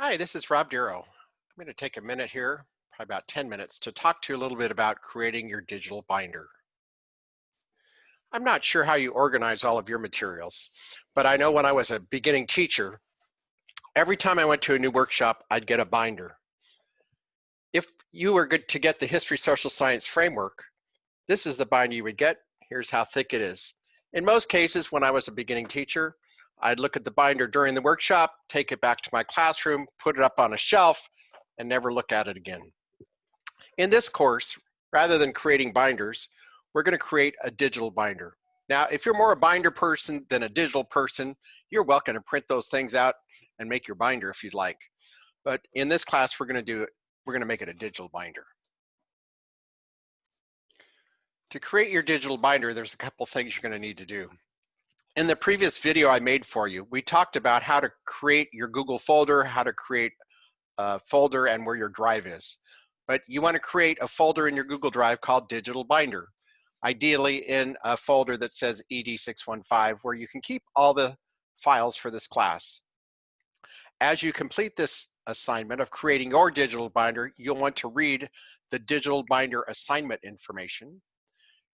Hi, this is Rob Darrow. I'm going to take a minute here, probably about 10 minutes, to talk to you a little bit about creating your digital binder. I'm not sure how you organize all of your materials, but I know when I was a beginning teacher, every time I went to a new workshop, I'd get a binder. If you were good to get the History Social Science framework, this is the binder you would get. Here's how thick it is. In most cases, when I was a beginning teacher, I'd look at the binder during the workshop, take it back to my classroom, put it up on a shelf, and never look at it again. In this course, rather than creating binders, we're going to create a digital binder. Now, if you're more a binder person than a digital person, you're welcome to print those things out and make your binder if you'd like. But in this class, we're going to make it a digital binder. To create your digital binder, there's a couple things you're going to need to do. In the previous video I made for you, we talked about how to create your Google folder, how to create a folder, and where your drive is. But you want to create a folder in your Google Drive called Digital Binder, ideally in a folder that says ED615, where you can keep all the files for this class. As you complete this assignment of creating your digital binder, you'll want to read the digital binder assignment information.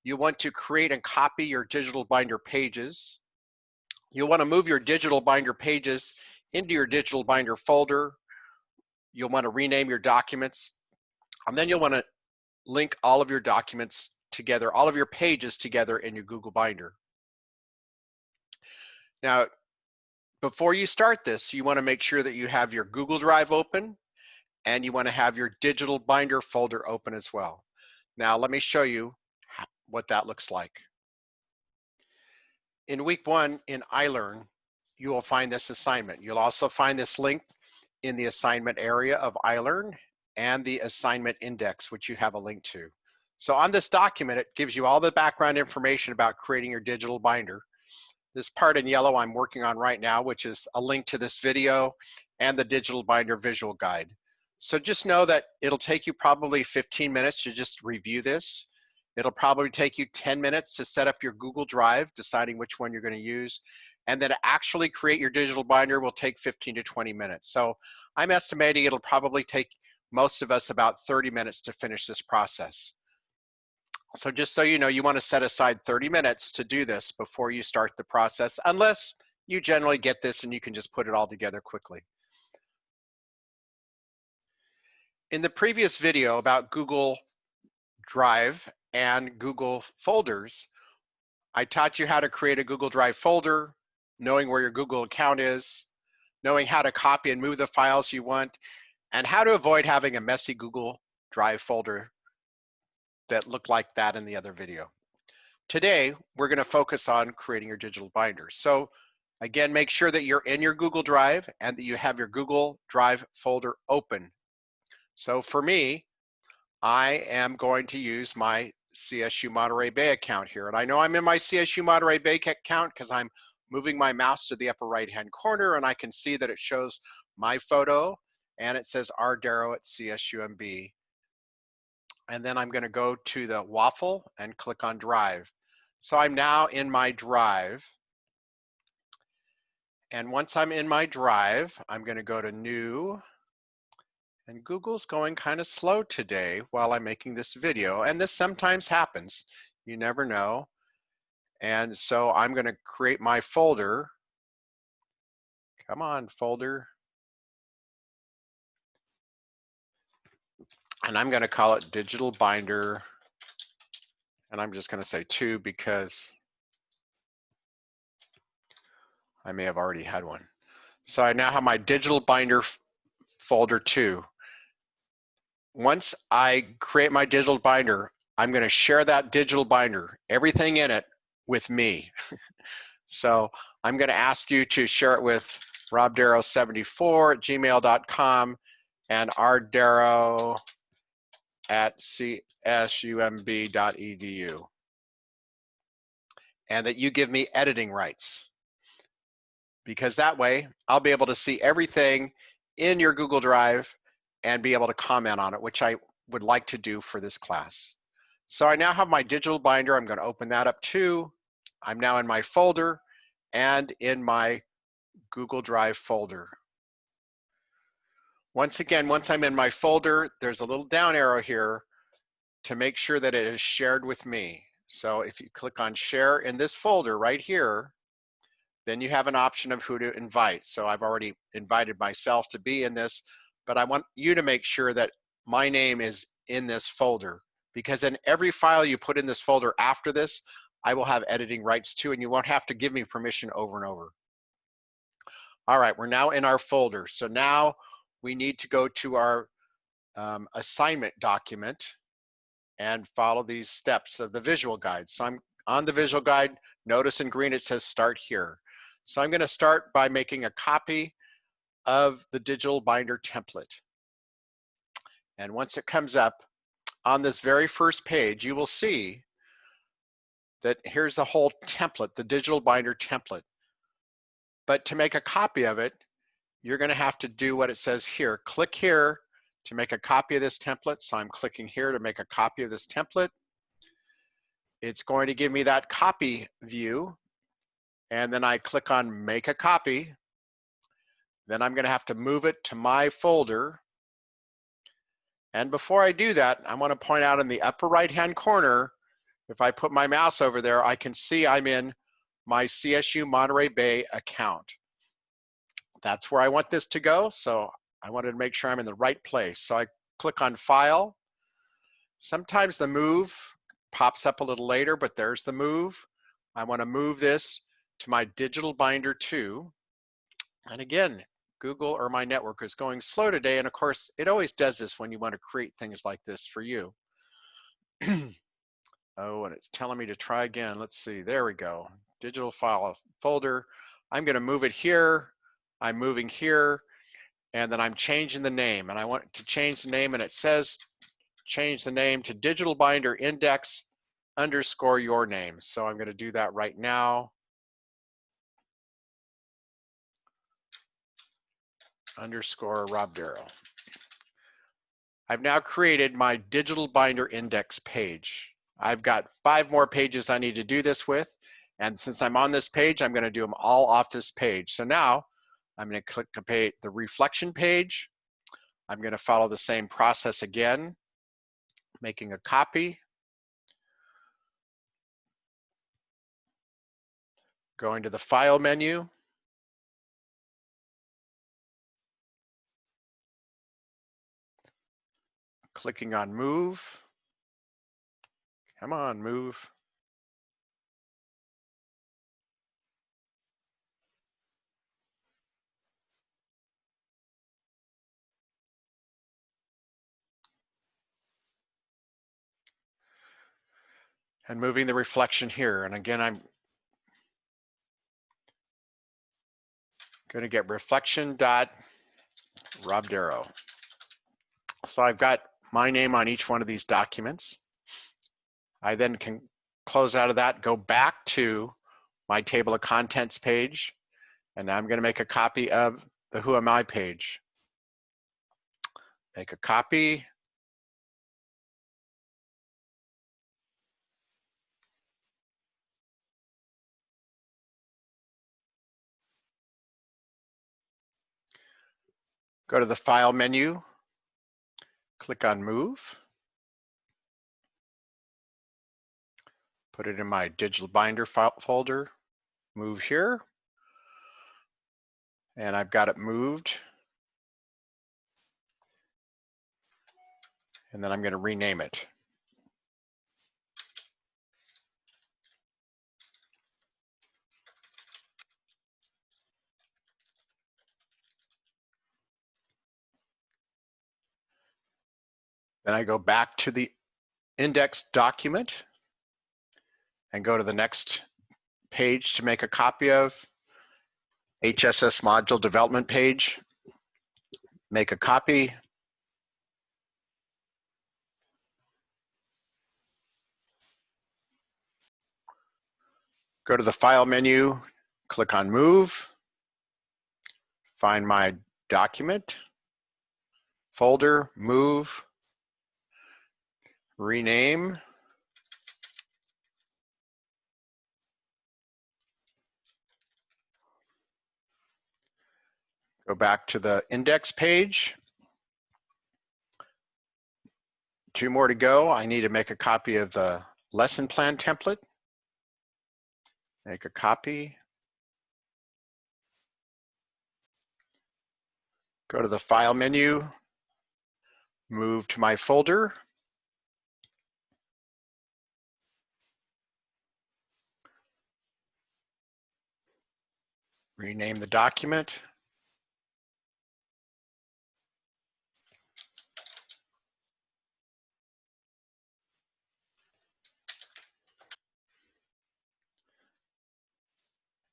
You want to create and copy your digital binder pages. You'll want to move your digital binder pages into your digital binder folder. You'll want to rename your documents, and then you'll want to link all of your documents together, all of your pages together in your Google Binder. Now, before you start this, you want to make sure that you have your Google Drive open, and you want to have your digital binder folder open as well. Now, let me show you what that looks like. In week 1 in iLearn, you will find this assignment. You'll also find this link in the assignment area of iLearn and the assignment index, which you have a link to. So on this document, it gives you all the background information about creating your digital binder. This part in yellow I'm working on right now, which is a link to this video and the digital binder visual guide. So just know that it'll take you probably 15 minutes to just review this. It'll probably take you 10 minutes to set up your Google Drive, deciding which one you're going to use. And then to actually create your digital binder will take 15 to 20 minutes. So I'm estimating it'll probably take most of us about 30 minutes to finish this process. So just so you know, you want to set aside 30 minutes to do this before you start the process, unless you generally get this and you can just put it all together quickly. In the previous video about Google Drive and Google folders, I taught you how to create a Google Drive folder, knowing where your Google account is, knowing how to copy and move the files you want, and how to avoid having a messy Google Drive folder that looked like that in the other video. Today, we're going to focus on creating your digital binder. So again, make sure that you're in your Google Drive and that you have your Google Drive folder open. So for me, I am going to use my CSU Monterey Bay account here. And I know I'm in my CSU Monterey Bay account because I'm moving my mouse to the upper right-hand corner, and I can see that it shows my photo and it says R. Darrow at CSUMB. And then I'm going to go to the waffle and click on Drive. So I'm now in my Drive. And once I'm in my Drive, I'm going to go to New. And Google's going kind of slow today while I'm making this video. And this sometimes happens. You never know. And so I'm going to create my folder. Come on, folder. And I'm going to call it Digital Binder. And I'm just going to say 2 because I may have already had one. So I now have my Digital Binder folder 2. Once I create my digital binder, I'm going to share that digital binder, everything in it, with me. So I'm going to ask you to share it with robdarrow74@gmail.com and rdarrow@csumb.edu, and that you give me editing rights, because that way I'll be able to see everything in your Google Drive and be able to comment on it, which I would like to do for this class. So I now have my digital binder. I'm going to open that up too. I'm now in my folder and in my Google Drive folder. Once again, once I'm in my folder, there's a little down arrow here to make sure that it is shared with me. So if you click on share in this folder right here, then you have an option of who to invite. So I've already invited myself to be in this, but I want you to make sure that my name is in this folder, because in every file you put in this folder after this, I will have editing rights to, and you won't have to give me permission over and over. All right, we're now in our folder. So now we need to go to our assignment document and follow these steps of the visual guide. So I'm on the visual guide. Notice in green it says start here. So I'm going to start by making a copy of the digital binder template. And once it comes up on this very first page, you will see that here's the whole template, the digital binder template. But to make a copy of it, you're going to have to do what it says here. Click here to make a copy of this template. So I'm clicking here to make a copy of this template. It's going to give me that copy view. And then I click on make a copy. Then I'm going to have to move it to my folder. And before I do that, I want to point out in the upper right-hand corner, if I put my mouse over there, I can see I'm in my CSU Monterey Bay account. That's where I want this to go. So I wanted to make sure I'm in the right place. So I click on File. Sometimes the move pops up a little later, but there's the move. I want to move this to my digital binder 2. And again, Google or my network is going slow today. And of course, it always does this when you want to create things like this for you. Oh, and it's telling me to try again. Let's see, there we go. Digital file folder. I'm going to move it here. I'm moving here. And then I'm changing the name. And I want to change the name, and it says change the name to digital binder index _ your name. So I'm going to do that right now. _ Rob Darrow. I've now created my digital binder index page. I've got 5 more pages I need to do this with. And since I'm on this page, I'm going to do them all off this page. So now I'm going to click the reflection page. I'm going to follow the same process again, making a copy, going to the file menu, clicking on move. Come on, move. And moving the reflection here. And again, I'm going to get reflection dot Rob Darrow. So I've got my name on each one of these documents. I then can close out of that, go back to my table of contents page, and now I'm going to make a copy of the Who Am I page. Make a copy. Go to the file menu, click on move. Put it in my digital binder folder, move here. And I've got it moved. And then I'm going to rename it. Then I go back to the index document and go to the next page to make a copy of, HSS module development page. Make a copy. Go to the file menu, click on move, find my document, folder, move, rename, go back to the index page, 2 more to go. I need to make a copy of the lesson plan template. Make a copy. Go to the File menu, move to my folder. Rename the document.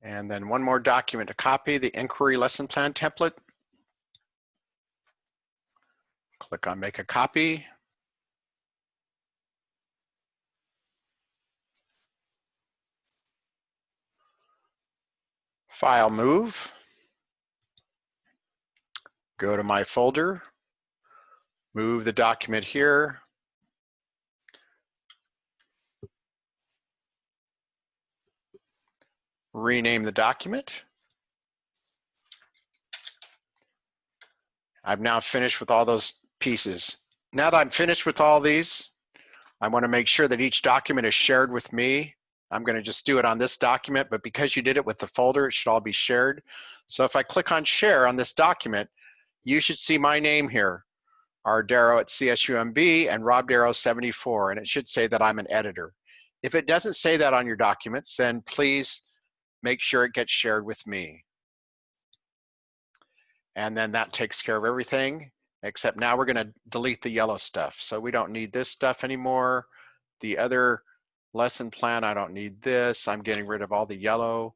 And then one more document to copy, the inquiry lesson plan template. Click on Make a Copy. File move. Go to my folder. Move the document here. Rename the document. I've now finished with all those pieces. Now that I'm finished with all these, I want to make sure that each document is shared with me. I'm going to just do it on this document, but because you did it with the folder, it should all be shared. So if I click on share on this document, you should see my name here, R. Darrow at CSUMB and Rob Darrow 74, and it should say that I'm an editor. If it doesn't say that on your documents, then please make sure it gets shared with me. And then that takes care of everything, except now we're gonna delete the yellow stuff. So we don't need this stuff anymore. The other lesson plan, I don't need this. I'm getting rid of all the yellow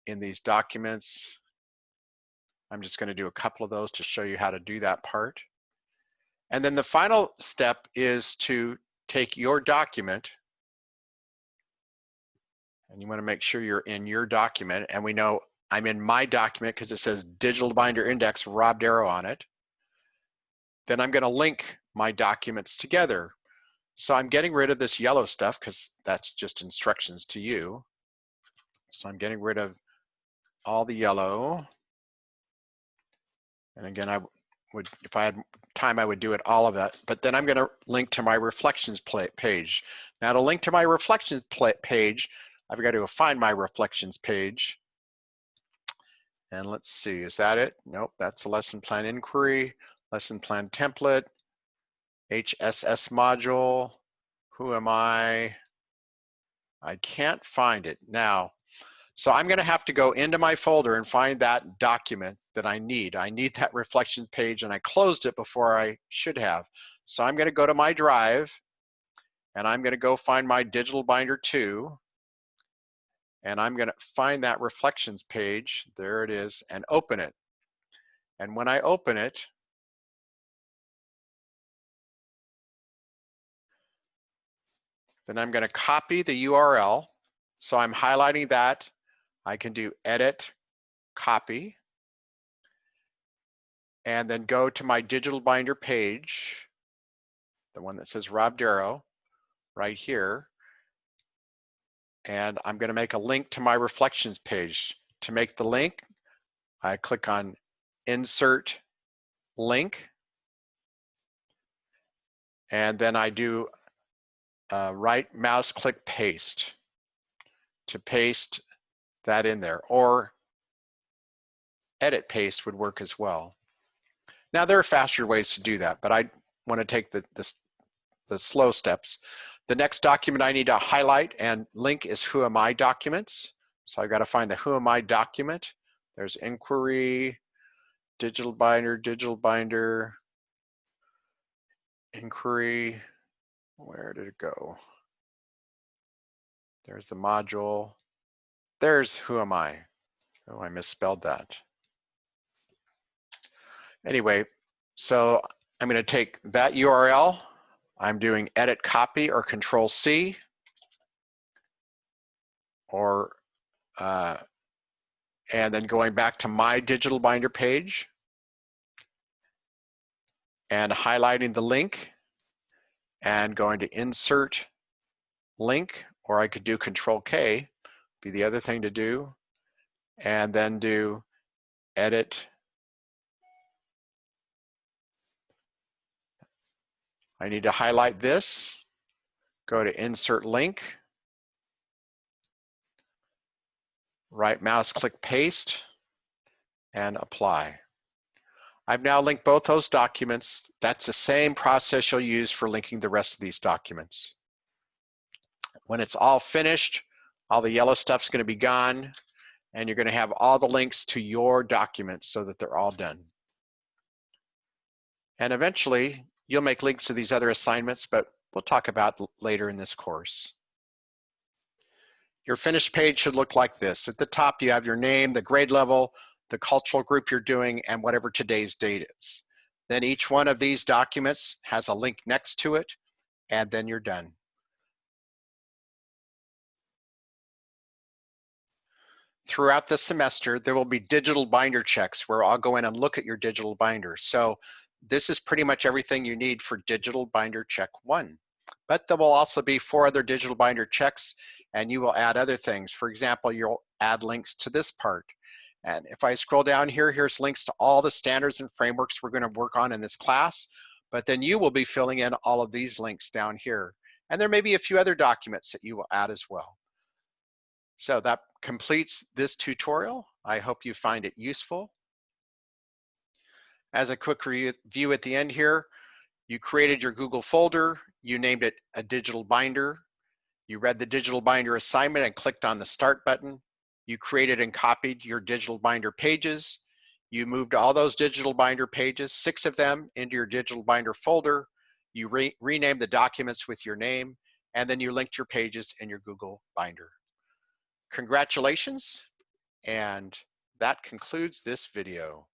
in these documents. I'm just gonna do a couple of those to show you how to do that part. And then the final step is to take your document, and you wanna make sure you're in your document, and we know I'm in my document because it says Digital Binder Index Rob Darrow on it. Then I'm gonna link my documents together. So I'm getting rid of this yellow stuff because that's just instructions to you. So I'm getting rid of all the yellow. And again, I would, if I had time, I would do it all of that. But then I'm gonna link to my reflections page. Now to link to my reflections page, I've got to go find my reflections page. And let's see, is that it? Nope, that's a lesson plan inquiry, lesson plan template, HSS module, who am I? I can't find it now. So I'm gonna have to go into my folder and find that document that I need. I need that reflection page, and I closed it before I should have. So I'm gonna go to my drive, and I'm gonna go find my Digital Binder 2, and I'm gonna find that reflections page, there it is, and open it. And when I open it, then I'm gonna copy the URL. So I'm highlighting that. I can do edit, copy, and then go to my Digital Binder page, the one that says Rob Darrow, right here. And I'm gonna make a link to my reflections page. To make the link, I click on Insert Link, and then I do right mouse click paste to paste that in there, or edit paste would work as well. Now there are faster ways to do that, but I want to take the slow steps. The next document I need to highlight and link is Who Am I documents. So I've got to find the Who Am I document. There's inquiry, digital binder, inquiry. Where did it go? There's the module. There's Who Am I? Oh, I misspelled that. Anyway, so I'm going to take that URL. I'm doing edit copy or Control C, or and then going back to my Digital Binder page and highlighting the link and going to Insert Link, or I could do Control K, be the other thing to do, and then do Edit I need to highlight this, go to Insert Link, right mouse click Paste, and apply. I've now linked both those documents. That's the same process you'll use for linking the rest of these documents. When it's all finished, all the yellow stuff's going to be gone, and you're going to have all the links to your documents so that they're all done. And eventually, you'll make links to these other assignments, but we'll talk about later in this course. Your finished page should look like this. At the top, you have your name, the grade level, the cultural group you're doing, and whatever today's date is. Then each one of these documents has a link next to it, and then you're done. Throughout the semester, there will be digital binder checks where I'll go in and look at your digital binder. So this is pretty much everything you need for digital binder check 1. But there will also be 4 other digital binder checks, and you will add other things. For example, you'll add links to this part. And if I scroll down here, here's links to all the standards and frameworks we're going to work on in this class. But then you will be filling in all of these links down here. And there may be a few other documents that you will add as well. So that completes this tutorial. I hope you find it useful. As a quick review at the end here, you created your Google folder, you named it a digital binder, you read the digital binder assignment and clicked on the start button, you created and copied your digital binder pages, you moved all those digital binder pages, 6 of them, into your digital binder folder, you renamed the documents with your name, and then you linked your pages in your Google binder. Congratulations, and that concludes this video.